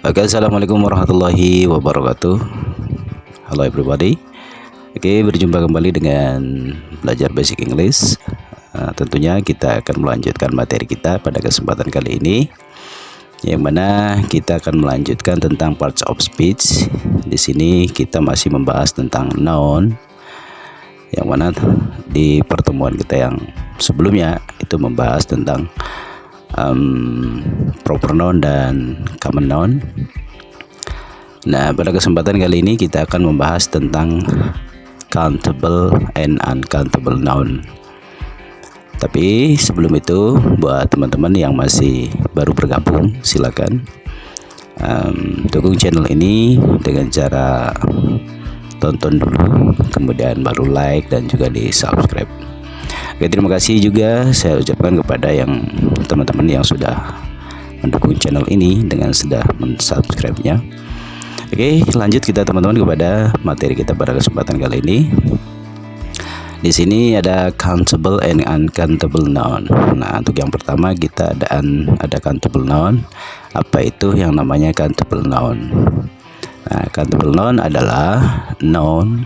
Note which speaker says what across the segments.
Speaker 1: Oke, assalamualaikum warahmatullahi wabarakatuh. Halo everybody. Oke, berjumpa kembali dengan belajar basic English. Tentunya kita akan melanjutkan materi kita pada kesempatan kali ini, yang mana kita akan melanjutkan tentang parts of speech. Di sini kita masih membahas tentang noun, yang mana di pertemuan kita yang sebelumnya itu membahas tentang proper noun dan common noun. Nah, pada kesempatan kali ini kita akan membahas tentang countable and uncountable noun. Tapi sebelum itu, buat teman-teman yang masih baru bergabung, silakan dukung channel ini dengan cara tonton dulu, kemudian baru like dan juga di subscribe. Oke, terima kasih juga saya ucapkan kepada yang teman-teman yang sudah mendukung channel ini dengan sudah mensubscribe-nya. Oke, lanjut kita teman-teman kepada materi kita pada kesempatan kali ini. Di sini ada countable and uncountable noun. Nah, untuk yang pertama kita ada countable noun. Apa itu yang namanya countable noun? Nah, countable noun adalah noun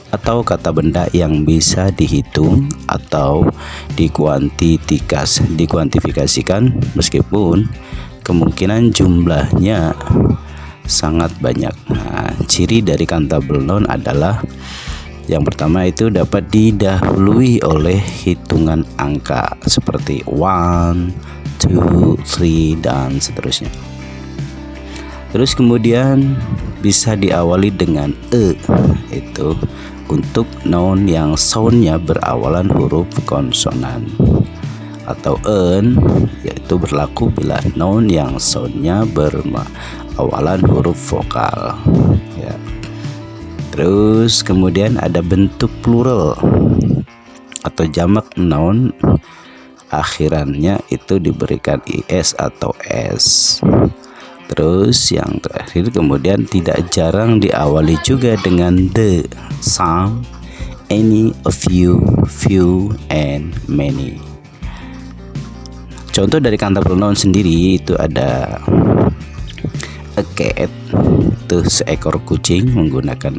Speaker 1: atau kata benda yang bisa dihitung atau dikuantifikasikan meskipun kemungkinan jumlahnya sangat banyak. Nah, ciri dari countable noun adalah yang pertama itu dapat didahului oleh hitungan angka seperti 1, 2, 3 dan seterusnya. Terus kemudian bisa diawali dengan itu untuk noun yang soundnya berawalan huruf konsonan, atau yaitu berlaku bila noun yang soundnya berawalan huruf vokal ya. Terus kemudian ada bentuk plural atau jamak noun, akhirannya itu diberikan is atau s. Terus yang terakhir kemudian tidak jarang diawali juga dengan the, some, any, a few, and many. Contoh dari countable noun sendiri itu ada a cat, itu seekor kucing menggunakan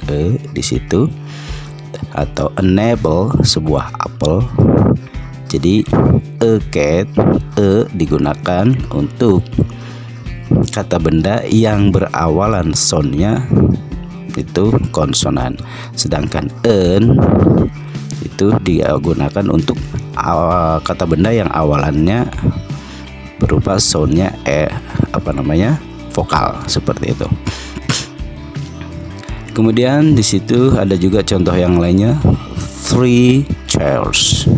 Speaker 1: di situ, atau an apple, sebuah apel. Jadi a cat, digunakan untuk kata benda yang berawalan soundnya itu konsonan, sedangkan itu digunakan untuk kata benda yang awalannya berupa soundnya vokal, seperti itu. Kemudian di situ ada juga contoh yang lainnya, 3 chairs,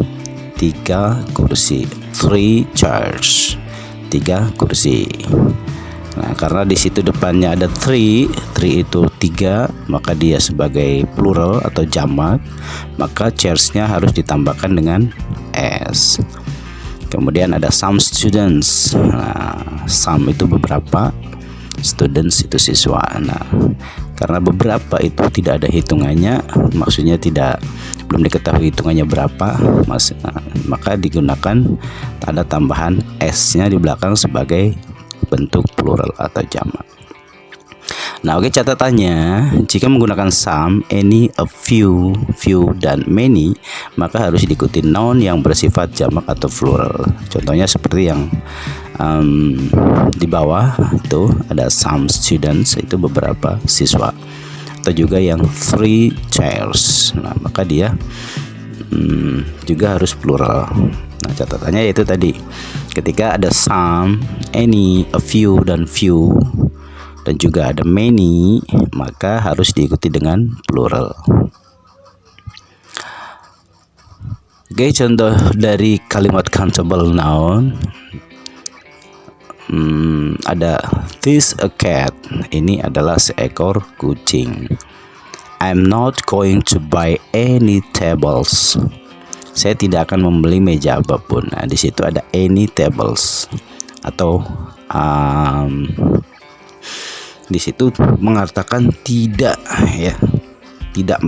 Speaker 1: 3 kursi, 3 chairs, 3 kursi. Nah, karena di situ depannya ada 3 itu 3, maka dia sebagai plural atau jamak, maka chairs-nya harus ditambahkan dengan s. Kemudian ada some students. Nah, some itu beberapa, students itu siswa. Nah, karena beberapa itu tidak ada hitungannya, maksudnya belum diketahui hitungannya berapa, maka digunakan tanda tambahan s-nya di belakang sebagai bentuk plural atau jamak. Nah, oke, catatannya jika menggunakan some, any, a few, dan many, maka harus diikuti noun yang bersifat jamak atau plural. Contohnya seperti yang di bawah itu ada some students, itu beberapa siswa, atau juga yang 3 chairs. Nah, maka dia juga harus plural. Nah, catatannya yaitu tadi, ketika ada some, any, a few, dan juga ada many, maka harus diikuti dengan plural. Oke, contoh dari kalimat countable noun ada this a cat, ini adalah seekor kucing. I'm not going to buy any tables, saya tidak akan membeli meja apapun. Nah, di situ ada any tables, atau di situ mengatakan tidak, ya, tidak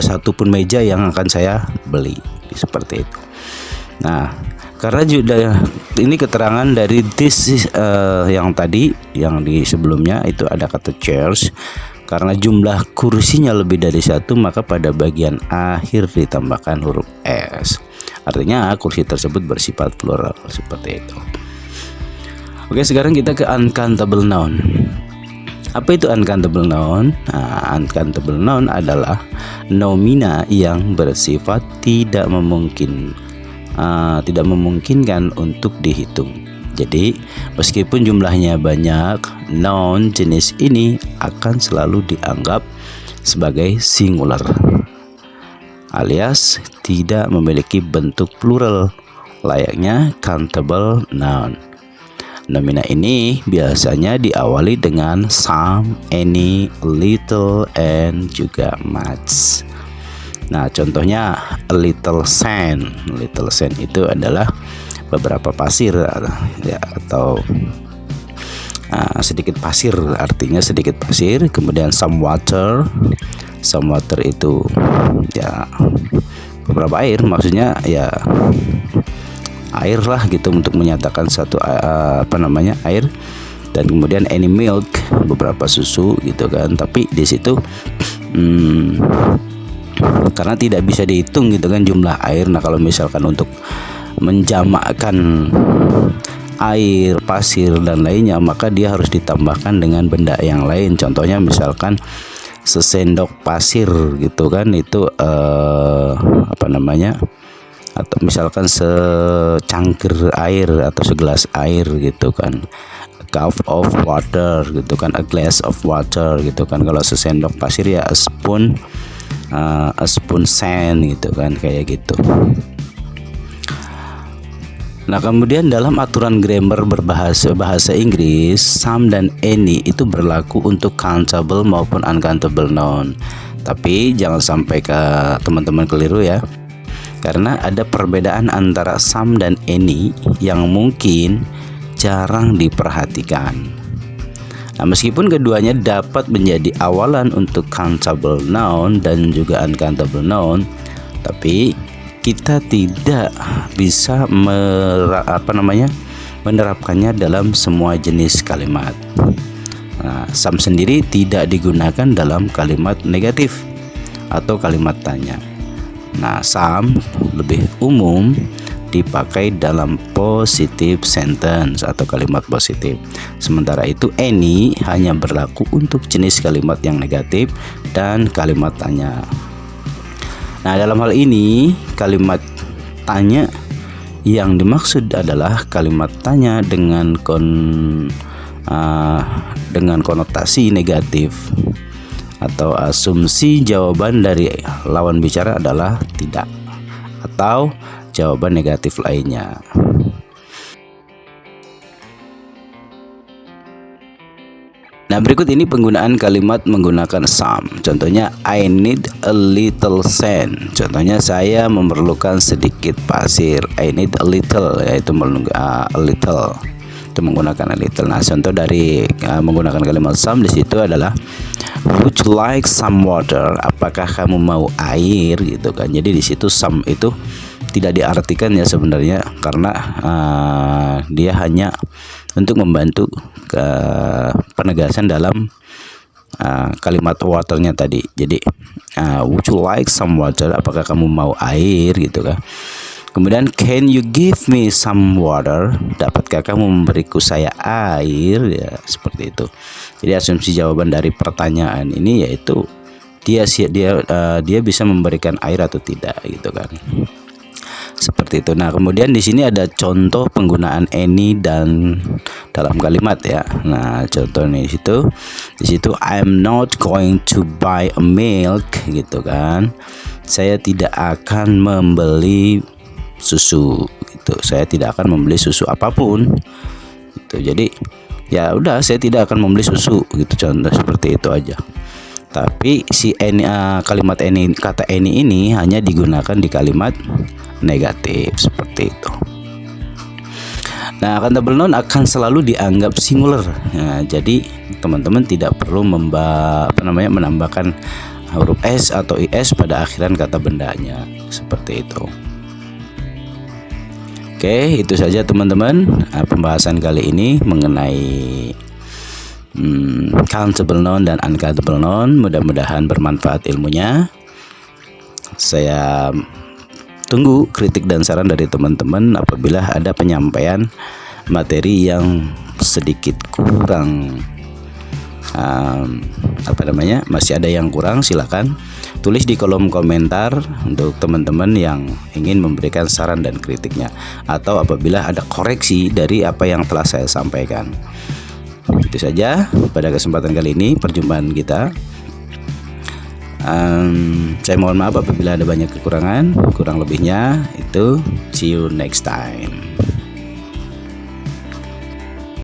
Speaker 1: satupun meja yang akan saya beli, seperti itu. Nah, karena ini keterangan dari yang tadi, yang di sebelumnya itu ada kata chairs. Karena jumlah kursinya lebih dari satu, maka pada bagian akhir ditambahkan huruf S. Artinya kursi tersebut bersifat plural, seperti itu. Oke, sekarang kita ke uncountable noun. Apa itu uncountable noun? Nah, uncountable noun adalah nomina yang bersifat tidak memungkinkan untuk dihitung. Jadi, meskipun jumlahnya banyak, noun jenis ini akan selalu dianggap sebagai singular, alias tidak memiliki bentuk plural, layaknya countable noun. Nomina ini biasanya diawali dengan some, any, little, and juga much. Nah, contohnya a little sand. Little sand itu adalah beberapa pasir ya, atau sedikit pasir, artinya sedikit pasir. Kemudian some water itu ya beberapa air, maksudnya ya air lah gitu, untuk menyatakan satu air. Dan kemudian any milk, beberapa susu gitu kan. Tapi di situ karena tidak bisa dihitung gitu kan jumlah air. Nah, kalau misalkan untuk menjamakkan air, pasir, dan lainnya, maka dia harus ditambahkan dengan benda yang lain. Contohnya misalkan sesendok pasir gitu kan, itu atau misalkan secangkir air atau segelas air gitu kan, a cup of water gitu kan, a glass of water gitu kan. Kalau sesendok pasir ya a spoon sand gitu kan, kayak gitu. Nah, kemudian dalam aturan grammar bahasa Inggris, some dan any itu berlaku untuk countable maupun uncountable noun. Tapi jangan sampai teman-teman keliru ya. Karena ada perbedaan antara some dan any yang mungkin jarang diperhatikan. Nah, meskipun keduanya dapat menjadi awalan untuk countable noun dan juga uncountable noun, tapi kita tidak bisa menerapkannya dalam semua jenis kalimat. Nah, some sendiri tidak digunakan dalam kalimat negatif atau kalimat tanya. Nah, some lebih umum dipakai dalam positive sentence atau kalimat positif. Sementara itu any hanya berlaku untuk jenis kalimat yang negatif dan kalimat tanya. Nah, dalam hal ini kalimat tanya yang dimaksud adalah kalimat tanya dengan konotasi negatif atau asumsi jawaban dari lawan bicara adalah tidak atau jawaban negatif lainnya. Nah, berikut ini penggunaan kalimat menggunakan some. Contohnya, I need a little sand. Contohnya, saya memerlukan sedikit pasir. I need a little, yaitu a little. Itu menggunakan a little. Nah, contoh dari menggunakan kalimat some di situ adalah would you like some water? Apakah kamu mau air gitu kan. Jadi di situ some itu tidak diartikan ya sebenarnya, karena dia hanya untuk membantu ke penegasan dalam kalimat waternya tadi. Jadi would you like some water? Apakah kamu mau air gitu kan. Kemudian can you give me some water? Dapatkah kamu memberiku saya air? Ya, seperti itu. Jadi asumsi jawaban dari pertanyaan ini yaitu dia bisa memberikan air atau tidak gitu kan. Seperti itu. Nah, kemudian di sini ada contoh penggunaan any dan dalam kalimat ya. Nah, contohnya di situ I'm not going to buy a milk gitu kan. Saya tidak akan membeli susu gitu. Saya tidak akan membeli susu apapun. Gitu. Jadi ya udah, saya tidak akan membeli susu gitu, contoh seperti itu aja. Tapi si any, kalimat any, kata any ini hanya digunakan di kalimat negatif seperti itu. Nah, countable noun akan selalu dianggap singular. Nah, jadi teman-teman tidak perlu menambahkan huruf s atau is pada akhiran kata bendanya seperti itu. Oke, itu saja teman-teman pembahasan kali ini mengenai countable noun dan uncountable noun. Mudah-mudahan bermanfaat ilmunya. Saya tunggu kritik dan saran dari teman-teman apabila ada penyampaian materi yang sedikit kurang, masih ada yang kurang, silakan tulis di kolom komentar untuk teman-teman yang ingin memberikan saran dan kritiknya, atau apabila ada koreksi dari apa yang telah saya sampaikan. Itu saja pada kesempatan kali ini perjumpaan kita. Saya mohon maaf apabila ada banyak kekurangan. Kurang lebihnya itu see you next time.